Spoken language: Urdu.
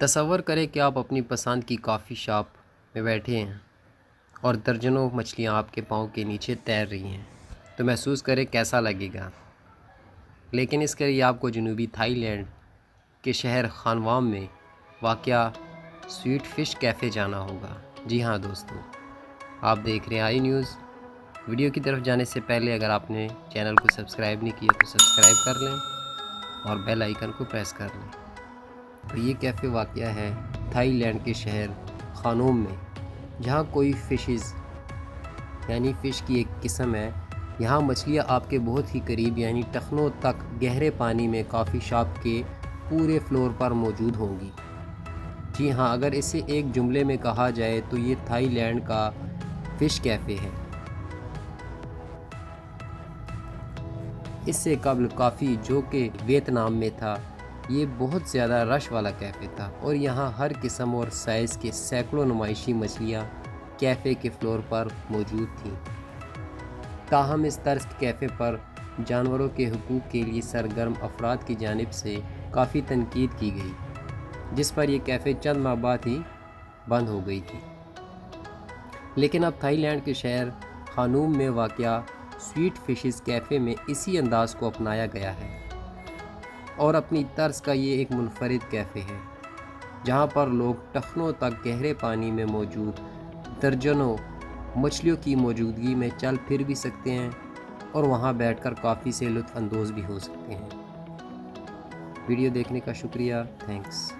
تصور کریں کہ آپ اپنی پسند کی کافی شاپ میں بیٹھے ہیں اور درجنوں مچھلیاں آپ کے پاؤں کے نیچے تیر رہی ہیں، تو محسوس کریں کیسا لگے گا۔ لیکن اس کے لیے آپ کو جنوبی تھائی لینڈ کے شہر خانوام میں واقع سویٹ فش کیفے جانا ہوگا۔ جی ہاں دوستو، آپ دیکھ رہے ہیں آئی نیوز۔ ویڈیو کی طرف جانے سے پہلے اگر آپ نے چینل کو سبسکرائب نہیں کیا تو سبسکرائب کر لیں اور بیل آئیکن کو پریس کر لیں۔ تو یہ کیفے واقع ہے تھائی لینڈ کے شہر خانوم میں، جہاں کوئی فشز یعنی فش کی ایک قسم ہے۔ یہاں مچھلیاں آپ کے بہت ہی قریب یعنی ٹخنوں تک گہرے پانی میں کافی شاپ کے پورے فلور پر موجود ہوں گی۔ جی ہاں، اگر اسے ایک جملے میں کہا جائے تو یہ تھائی لینڈ کا فش کیفے ہے۔ اس سے قبل کافی جو کہ ویتنام میں تھا، یہ بہت زیادہ رش والا کیفے تھا اور یہاں ہر قسم اور سائز کے سینکڑوں نمائشی مچھلیاں کیفے کے فلور پر موجود تھیں۔ تاہم اس طرز کے کیفے پر جانوروں کے حقوق کے لیے سرگرم افراد کی جانب سے کافی تنقید کی گئی، جس پر یہ کیفے چند ماہ بعد ہی بند ہو گئی تھی۔ لیکن اب تھائی لینڈ کے شہر خانوم میں واقع سویٹ فشز کیفے میں اسی انداز کو اپنایا گیا ہے اور اپنی طرز کا یہ ایک منفرد کیفے ہے، جہاں پر لوگ ٹخنوں تک گہرے پانی میں موجود درجنوں مچھلیوں کی موجودگی میں چل پھر بھی سکتے ہیں اور وہاں بیٹھ کر کافی سے لطف اندوز بھی ہو سکتے ہیں۔ ویڈیو دیکھنے کا شکریہ، تھینکس۔